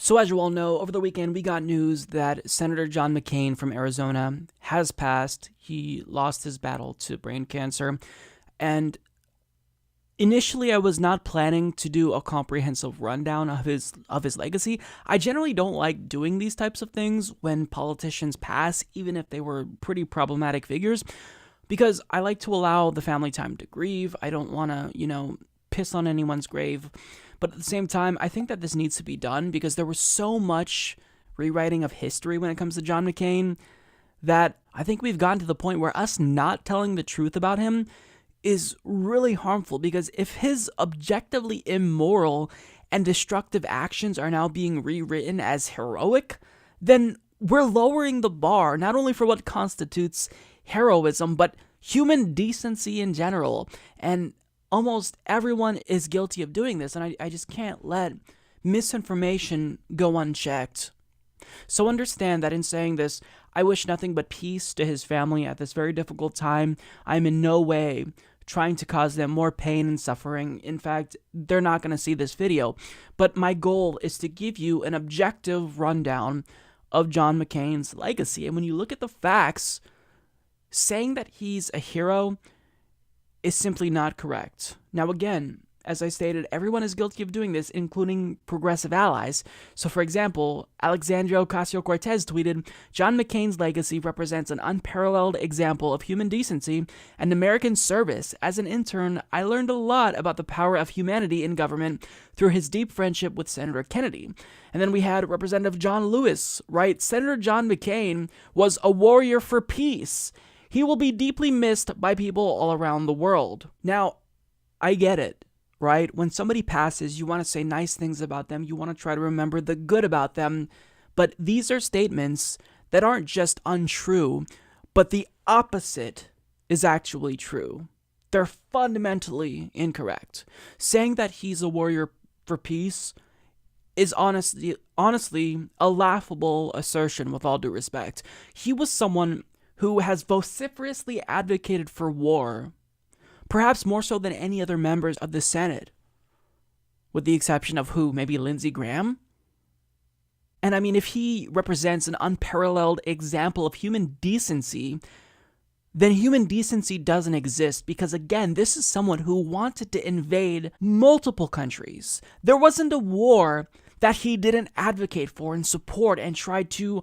So as you all know, over the weekend we got news that Senator John McCain from Arizona has passed. He lost his battle to brain cancer. And initially I was not planning to do a comprehensive rundown of his legacy. I generally don't like doing these types of things when politicians pass, even if they were pretty problematic figures, because I like to allow the family time to grieve. I don't want to, piss on anyone's grave. But at the same time, I think that this needs to be done because there was so much rewriting of history when it comes to John McCain that I think we've gotten to the point where us not telling the truth about him is really harmful, because if his objectively immoral and destructive actions are now being rewritten as heroic, then we're lowering the bar not only for what constitutes heroism, but human decency in general. And almost everyone is guilty of doing this, and I just can't let misinformation go unchecked. So understand that in saying this, I wish nothing but peace to his family at this very difficult time. I'm in no way trying to cause them more pain and suffering. In fact, they're not going to see this video. But my goal is to give you an objective rundown of John McCain's legacy. And when you look at the facts, saying that he's a hero is simply not correct. Now again, as I stated, everyone is guilty of doing this, including progressive allies. So for example, Alexandria Ocasio-Cortez tweeted, "John McCain's legacy represents an unparalleled example of human decency and American service. As an intern, I learned a lot about the power of humanity in government through his deep friendship with Senator Kennedy." And then we had Representative John Lewis write, "Senator John McCain was a warrior for peace. He will be deeply missed by people all around the world." Now, I get it, right? When somebody passes, you want to say nice things about them. You want to try to remember the good about them. But these are statements that aren't just untrue, but the opposite is actually true. They're fundamentally incorrect. Saying that he's a warrior for peace is honestly a laughable assertion, with all due respect. He was someone who has vociferously advocated for war, perhaps more so than any other members of the Senate, with the exception of who? Maybe Lindsey Graham? And I mean, if he represents an unparalleled example of human decency, then human decency doesn't exist, because again, this is someone who wanted to invade multiple countries. There wasn't a war that he didn't advocate for and support and try to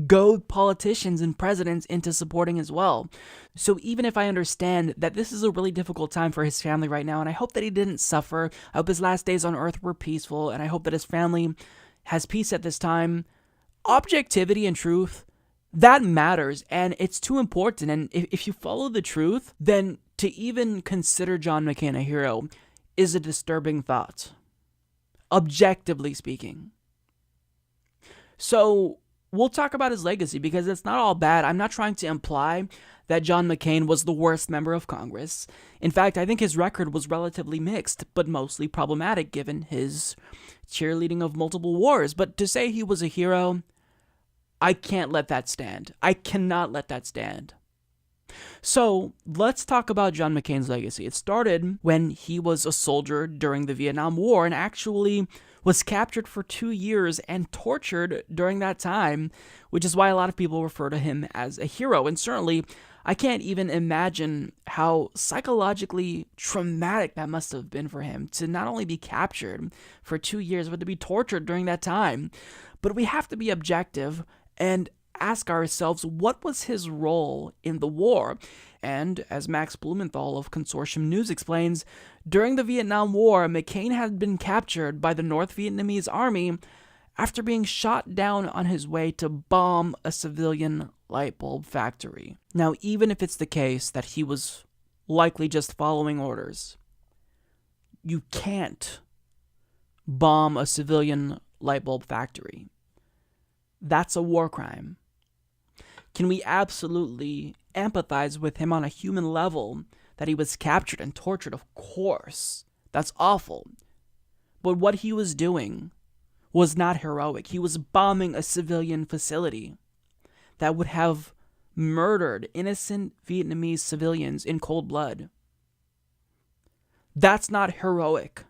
goad politicians and presidents into supporting as well. So even if I understand that this is a really difficult time for his family right now, and I hope that he didn't suffer, I hope his last days on earth were peaceful, and I hope that his family has peace at this time, objectivity and truth, that matters, and it's too important. And if you follow the truth, then to even consider John McCain a hero is a disturbing thought, objectively speaking. So we'll talk about his legacy, because it's not all bad. I'm not trying to imply that John McCain was the worst member of Congress. In fact, I think his record was relatively mixed, but mostly problematic given his cheerleading of multiple wars. But to say he was a hero, I can't let that stand. I cannot let that stand. So let's talk about John McCain's legacy. It started when he was a soldier during the Vietnam War and actually was captured for 2 years and tortured during that time, which is why a lot of people refer to him as a hero. And certainly, I can't even imagine how psychologically traumatic that must have been for him to not only be captured for 2 years, but to be tortured during that time. But we have to be objective and ask ourselves, what was his role in the war? And as Max Blumenthal of Consortium News explains, during the Vietnam War, McCain had been captured by the North Vietnamese army after being shot down on his way to bomb a civilian light bulb factory. Now, even if it's the case that he was likely just following orders, you can't bomb a civilian light bulb factory. That's a war crime. Can we absolutely empathize with him on a human level that he was captured and tortured? Of course. That's awful. But what he was doing was not heroic. He was bombing a civilian facility that would have murdered innocent Vietnamese civilians in cold blood. That's not heroic.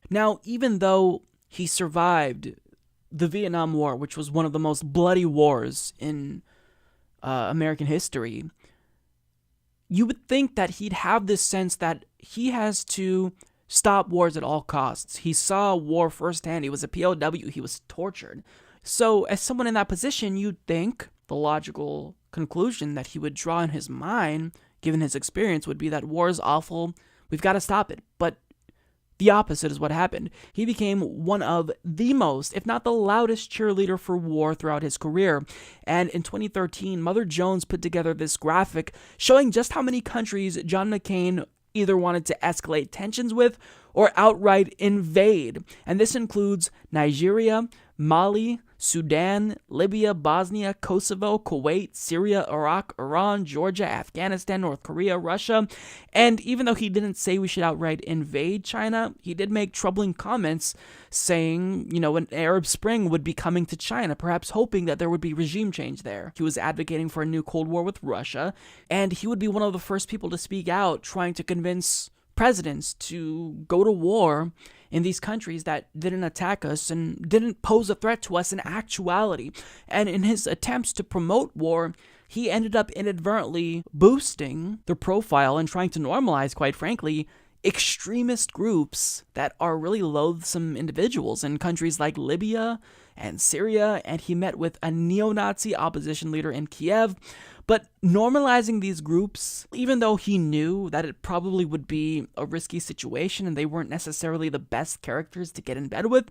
Now, even though he survived the Vietnam War, which was one of the most bloody wars in American history, you would think that he'd have this sense that he has to stop wars at all costs. He saw war firsthand. He was a POW. He was tortured. So as someone in that position, you'd think the logical conclusion that he would draw in his mind, given his experience, would be that war is awful. We've got to stop it. But the opposite is what happened. He became one of the most, if not the loudest cheerleader for war throughout his career. And in 2013, Mother Jones put together this graphic showing just how many countries John McCain either wanted to escalate tensions with or outright invade. And this includes Nigeria, Mali, Sudan, Libya, Bosnia, Kosovo, Kuwait, Syria, Iraq, Iran, Georgia, Afghanistan, North Korea, Russia. And even though he didn't say we should outright invade China, he did make troubling comments saying, an Arab Spring would be coming to China, perhaps hoping that there would be regime change there. He was advocating for a new Cold War with Russia, and he would be one of the first people to speak out, trying to convince presidents to go to war in these countries that didn't attack us and didn't pose a threat to us in actuality. And in his attempts to promote war, he ended up inadvertently boosting the profile and trying to normalize, quite frankly, extremist groups that are really loathsome individuals in countries like Libya and Syria, and he met with a neo-Nazi opposition leader in Kiev. But normalizing these groups, even though he knew that it probably would be a risky situation and they weren't necessarily the best characters to get in bed with,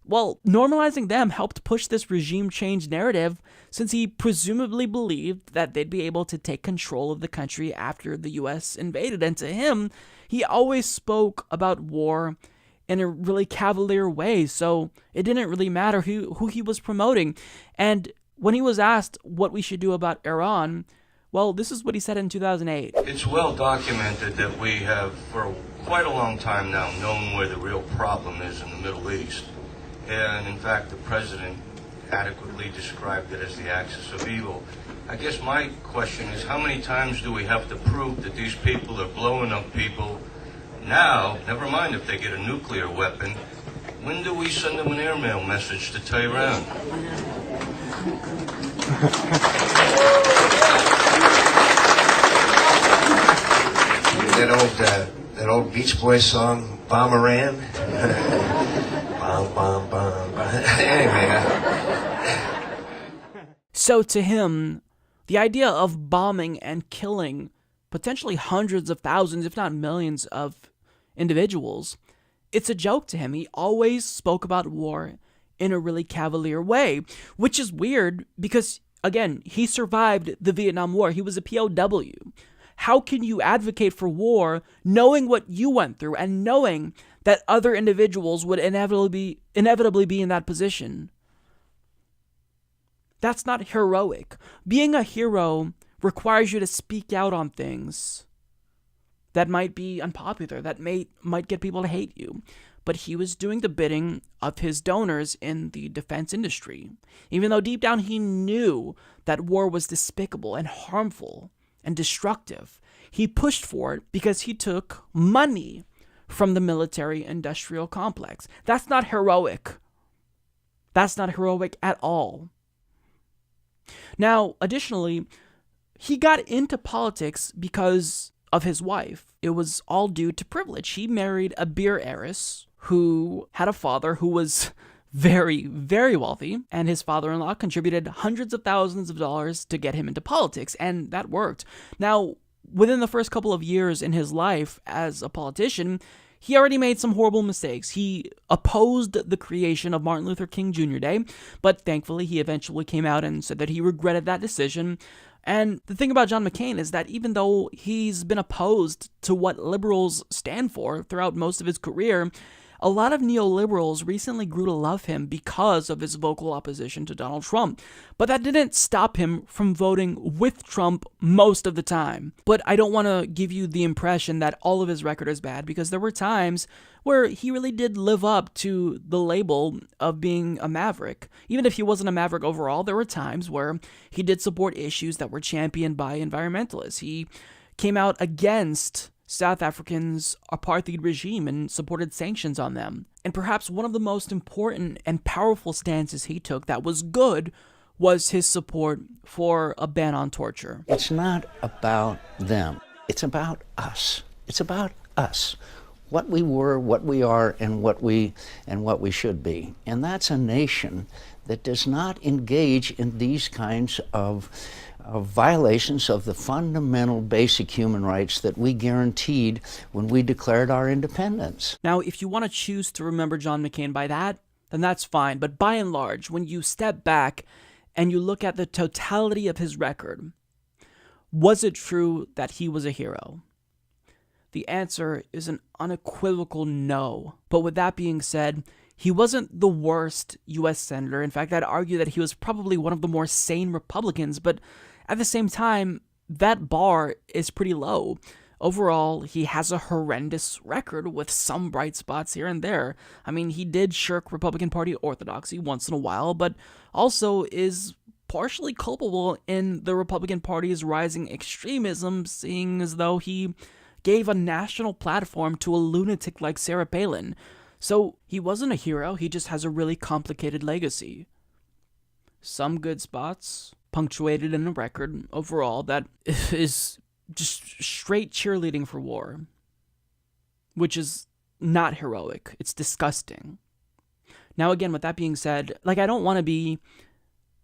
well, normalizing them helped push this regime change narrative, since he presumably believed that they'd be able to take control of the country after the US invaded. And to him, he always spoke about war in a really cavalier way, so it didn't really matter who he was promoting. And when he was asked what we should do about Iran, well, this is what he said in 2008. It's well documented that we have, for quite a long time now, known where the real problem is in the Middle East. And in fact, the president adequately described it as the axis of evil. I guess my question is, how many times do we have to prove that these people are blowing up people now, never mind if they get a nuclear weapon? When do we send them an airmail message to Tehran? That old Beach Boys song, Bomb Iran. Bomb, bomb, bomb, bomb. Anyway. So to him, the idea of bombing and killing potentially hundreds of thousands, if not millions, of individuals, it's a joke to him. He always spoke about war in a really cavalier way, which is weird because, again, he survived the Vietnam War. He was a POW. How can you advocate for war knowing what you went through and knowing that other individuals would inevitably be in that position? That's not heroic. Being a hero requires you to speak out on things that might be unpopular, that might get people to hate you. But he was doing the bidding of his donors in the defense industry, even though deep down he knew that war was despicable and harmful and destructive. He pushed for it because he took money from the military-industrial complex. That's not heroic. That's not heroic at all. Now, additionally, he got into politics because of his wife. It was all due to privilege. He married a beer heiress who had a father who was very, very wealthy, and his father-in-law contributed hundreds of thousands of dollars to get him into politics, and that worked. Now, within the first couple of years in his life as a politician, he already made some horrible mistakes. He opposed the creation of Martin Luther King Jr. Day, but thankfully he eventually came out and said that he regretted that decision. And the thing about John McCain is that even though he's been opposed to what liberals stand for throughout most of his career, a lot of neoliberals recently grew to love him because of his vocal opposition to Donald Trump. But that didn't stop him from voting with Trump most of the time. But I don't want to give you the impression that all of his record is bad, because there were times where he really did live up to the label of being a maverick. Even if he wasn't a maverick overall, there were times where he did support issues that were championed by environmentalists. He came out against South Africa's apartheid regime and supported sanctions on them. And perhaps one of the most important and powerful stances he took that was good was his support for a ban on torture. It's not about them. It's about us. It's about us. What we were, what we are, and what we should be. And that's a nation that does not engage in these kinds of violations of the fundamental basic human rights that we guaranteed when we declared our independence. Now, if you want to choose to remember John McCain by that, then that's fine. But by and large, when you step back and you look at the totality of his record, was it true that he was a hero? The answer is an unequivocal no. But with that being said, he wasn't the worst U.S. senator. In fact, I'd argue that he was probably one of the more sane Republicans, but at the same time, that bar is pretty low. Overall, he has a horrendous record with some bright spots here and there. I mean, he did shirk Republican Party orthodoxy once in a while, but also is partially culpable in the Republican Party's rising extremism, seeing as though he gave a national platform to a lunatic like Sarah Palin. So he wasn't a hero, he just has a really complicated legacy. Some good spots, punctuated in a record overall that is just straight cheerleading for war, which is not heroic. It's disgusting. Now again, with that being said, I don't want to be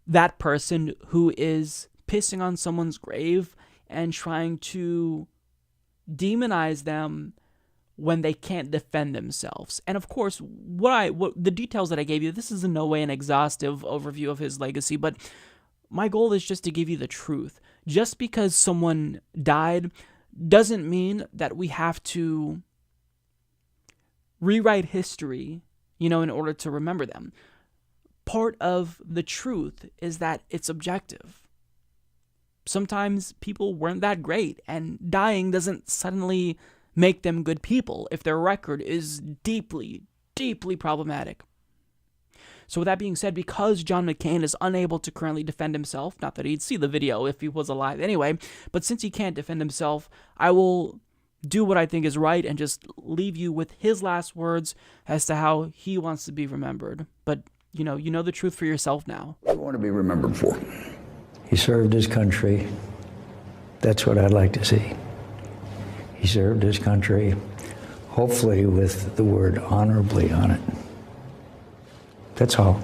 that person who is pissing on someone's grave and trying to demonize them when they can't defend themselves. And of course, what the details that I gave you, this is in no way an exhaustive overview of his legacy, but my goal is just to give you the truth. Just because someone died doesn't mean that we have to rewrite history, in order to remember them. Part of the truth is that it's objective. Sometimes people weren't that great, and dying doesn't suddenly make them good people if their record is deeply, deeply problematic. So with that being said, because John McCain is unable to currently defend himself, not that he'd see the video if he was alive anyway, but since he can't defend himself, I will do what I think is right and just leave you with his last words as to how he wants to be remembered. But, you know the truth for yourself now. What do you want to be remembered for? He served his country. That's what I'd like to see. He served his country, hopefully with the word honorably on it. That's all.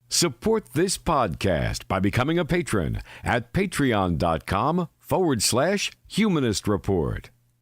Support this podcast by becoming a patron at patreon.com/Humanist Report.